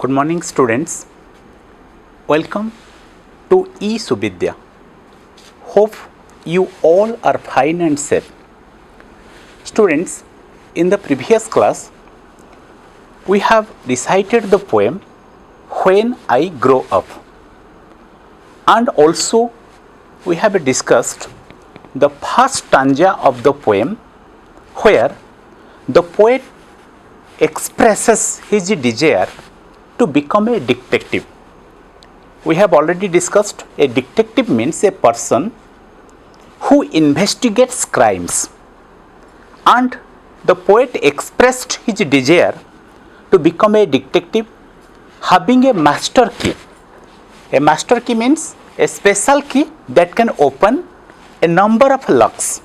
Good morning, students. Welcome to eSuvidya. Hope you all are fine and safe. Students, in the previous class, we have recited the poem When I Grow Up, and also we have discussed the first stanza of the poem where the poet expresses his desire to become a detective. We have already discussed a detective means a person who investigates crimes, and the poet expressed his desire to become a detective having a master key. A master key means a special key that can open a number of locks.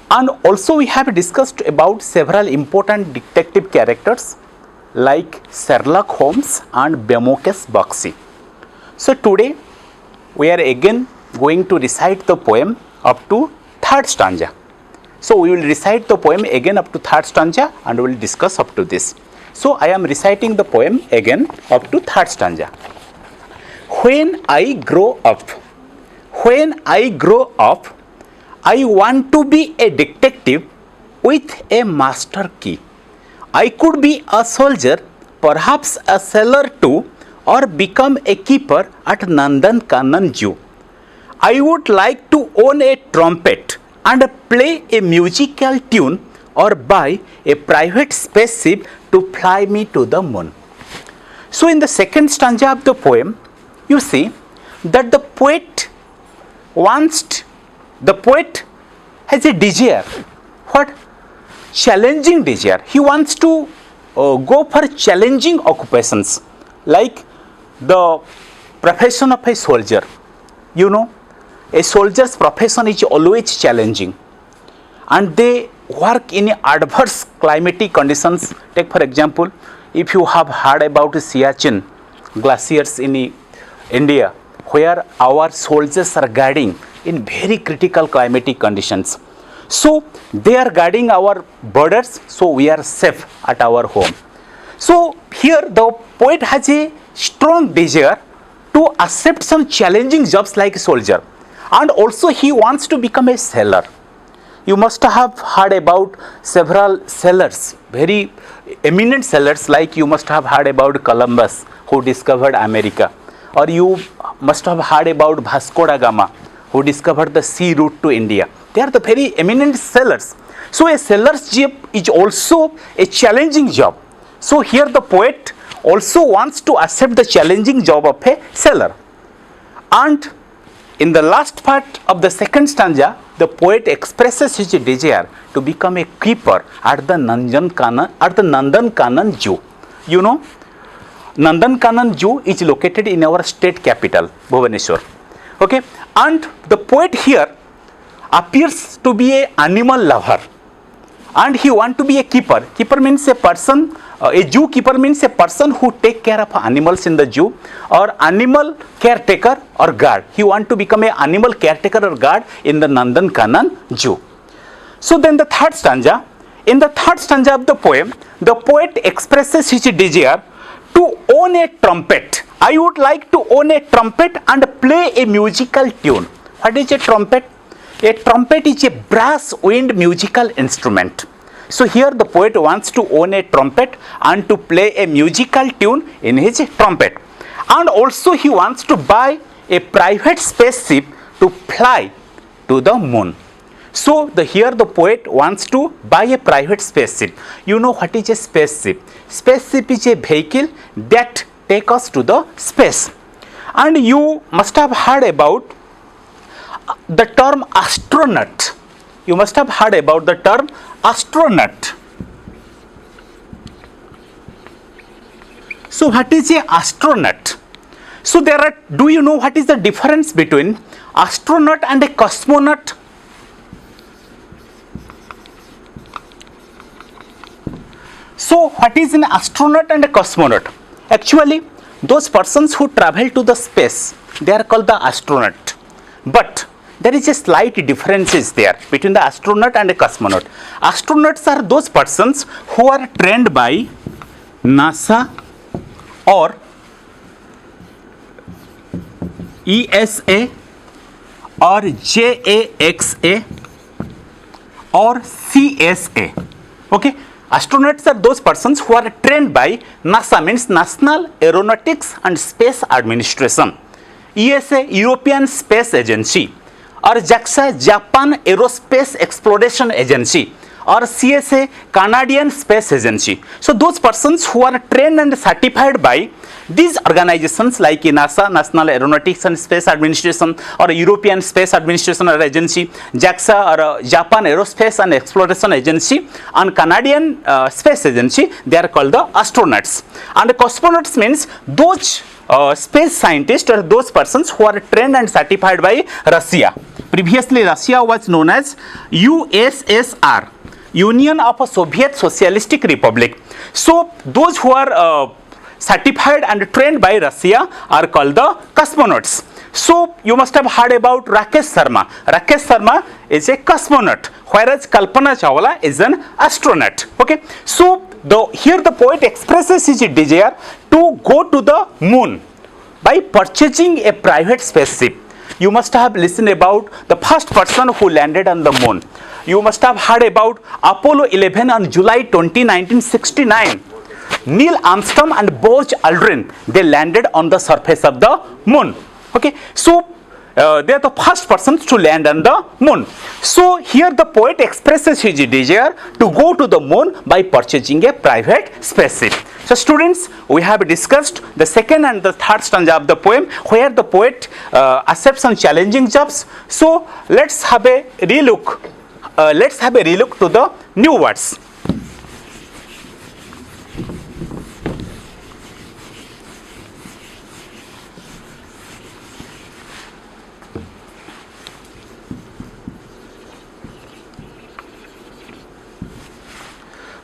And also we have discussed about several important detective characters like Sherlock Holmes and Bemoke's Boxy. So today we are again going to recite the poem up to third stanza. So we will recite the poem again up to third stanza and we will discuss up to this. So I am reciting the poem again up to third stanza. When I grow up, when I grow up, I want to be a detective with a master key. I could be a soldier, perhaps a sailor too, or become a keeper at Nandan Kanan Zoo. I would like to own a trumpet and play a musical tune or buy a private spaceship to fly me to the moon. So in the second stanza of the poem, you see that the poet has a desire. What? Challenging desire. He wants to go for challenging occupations like the profession of a soldier. You know, a soldier's profession is always challenging and they work in adverse climatic conditions. Take for example, if you have heard about Siachen glaciers in India, where our soldiers are guarding in very critical climatic conditions. So they are guarding our borders, so we are safe at our home. So here the poet has a strong desire to accept some challenging jobs like a soldier, and also he wants to become a sailor. You must have heard about several sailors, very eminent sailors, like you must have heard about Columbus who discovered America, or you must have heard about Vasco da Gama who discovered the sea route to India. They are the very eminent sailors. So a sailor's job is also a challenging job. So here the poet also wants to accept the challenging job of a sailor. And in the last part of the second stanza, the poet expresses his desire to become a keeper at the Nandan Kanan Zoo. You know, Nandan Kanan Zoo is located in our state capital, Bhubaneswar. Okay, and the poet here appears to be an animal lover and he wants to be a keeper. Keeper means a person, a zookeeper means a person who take care of animals in the zoo, or animal caretaker or guard. He wants to become an animal caretaker or guard in the Nandan Kanan Zoo. So then the third stanza, in the third stanza of the poem, the poet expresses his desire to own a trumpet. I would like to own a trumpet and play a musical tune. What is a trumpet? A trumpet is a brass wind musical instrument. So here the poet wants to own a trumpet and to play a musical tune in his trumpet. And also he wants to buy a private spaceship to fly to the moon. So here the poet wants to buy a private spaceship. You know what is a spaceship? Spaceship is a vehicle that takes us to the space. And you must have heard about the term astronaut. You must have heard about the term astronaut. So what is a astronaut? So do you know what is the difference between astronaut and a cosmonaut? So what is an astronaut and a cosmonaut? Actually, those persons who travel to the space, they are called the astronaut. But there is a slight difference there between the astronaut and a cosmonaut. Astronauts are those persons who are trained by NASA or ESA or JAXA or CSA. Okay, astronauts are those persons who are trained by NASA, means National Aeronautics and Space Administration, ESA, European Space Agency, or JAXA, Japan Aerospace Exploration Agency, or CSA, Canadian Space Agency. So those persons who are trained and certified by these organizations like NASA, National Aeronautics and Space Administration, or European Space Administration or Agency, JAXA or Japan Aerospace and Exploration Agency, and Canadian Space Agency, they are called the astronauts. And the cosmonauts means those space scientists or those persons who are trained and certified by Russia. Previously, Russia was known as USSR, Union of Soviet Socialistic Republic. So those who are certified and trained by Russia are called the cosmonauts. So you must have heard about Rakesh Sharma. Rakesh Sharma is a cosmonaut, whereas Kalpana Chawla is an astronaut. Okay, so here the poet expresses his desire to go to the moon by purchasing a private spaceship. You must have listened about the first person who landed on the moon. You must have heard about Apollo 11 on July 20, 1969. Neil Armstrong and Buzz Aldrin, they landed on the surface of the moon. Okay, so they are the first persons to land on the moon. So here the poet expresses his desire to go to the moon by purchasing a private spaceship. So students, we have discussed the second and the third stanza of the poem, where the poet accepts some challenging jobs. So let's have a relook. To the new words.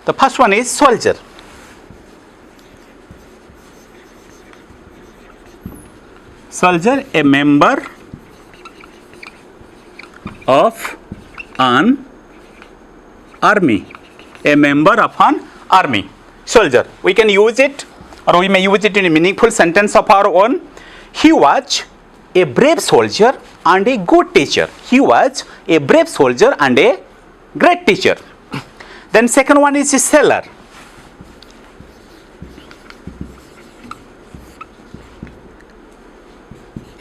The first one is soldier. Soldier, a member of an army. A member of an army. Soldier. We can use it, or we may use it in a meaningful sentence of our own. He was a brave soldier and a good teacher. He was a brave soldier and a great teacher. Then second one is a sailor.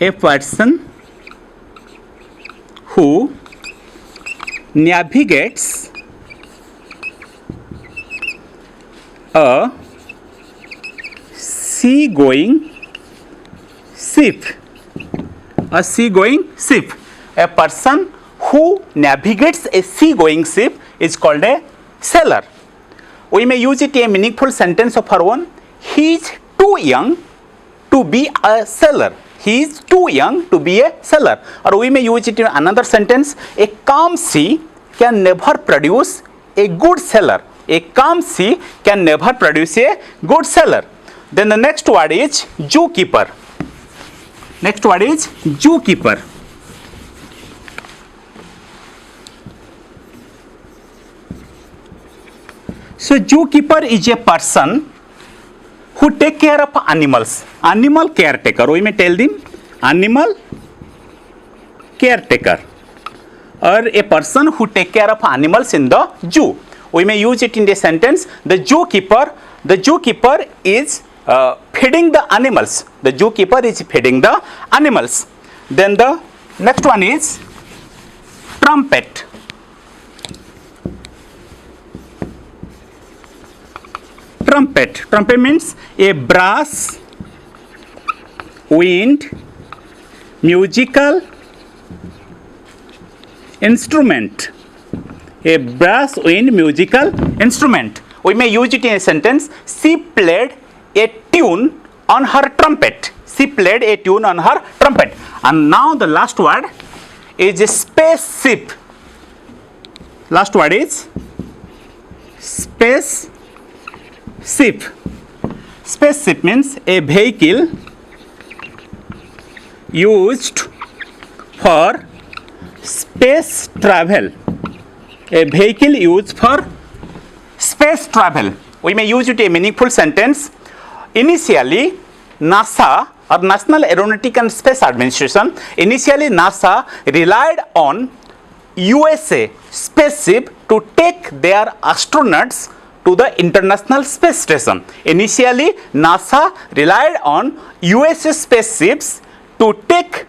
A person who navigates a sea-going ship. A sea-going ship. A person who navigates a sea-going ship is called a sailor. We may use it in a meaningful sentence of our own. He is too young to be a sailor. He is too young to be a sailor. Or we may use it in another sentence. A calm sea can never produce a good sailor. A calm sea can never produce a good sailor. Then the next word is zookeeper. Next word is zookeeper. So zookeeper is a person who take care of animals. Animal caretaker. We may tell them animal caretaker, or a person who take care of animals in the zoo. We may use it in the sentence. The zookeeper is feeding the animals. The zookeeper is feeding the animals. Then the next one is trumpet. Trumpet. Trumpet means a brass wind musical instrument. A brass wind musical instrument. We may use it in a sentence. She played a tune on her trumpet. She played a tune on her trumpet. And now the last word is a spaceship. Last word is spaceship. Spaceship means a vehicle used for space travel. A vehicle used for space travel. We may use it in a meaningful sentence. initially NASA or National Aeronautic and Space Administration, initially NASA relied on USA spaceship to take their astronauts to the International Space Station. Initially NASA relied on USA spaceships to take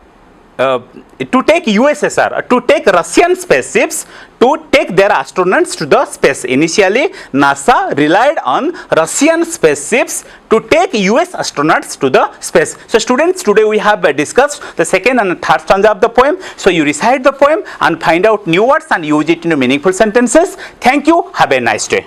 USSR, to take Russian spaceships to take their astronauts to the space. Initially, NASA relied on Russian spaceships to take US astronauts to the space. So students, today we have discussed the second and third stanza of the poem. So you recite the poem and find out new words and use it in meaningful sentences. Thank you. Have a nice day.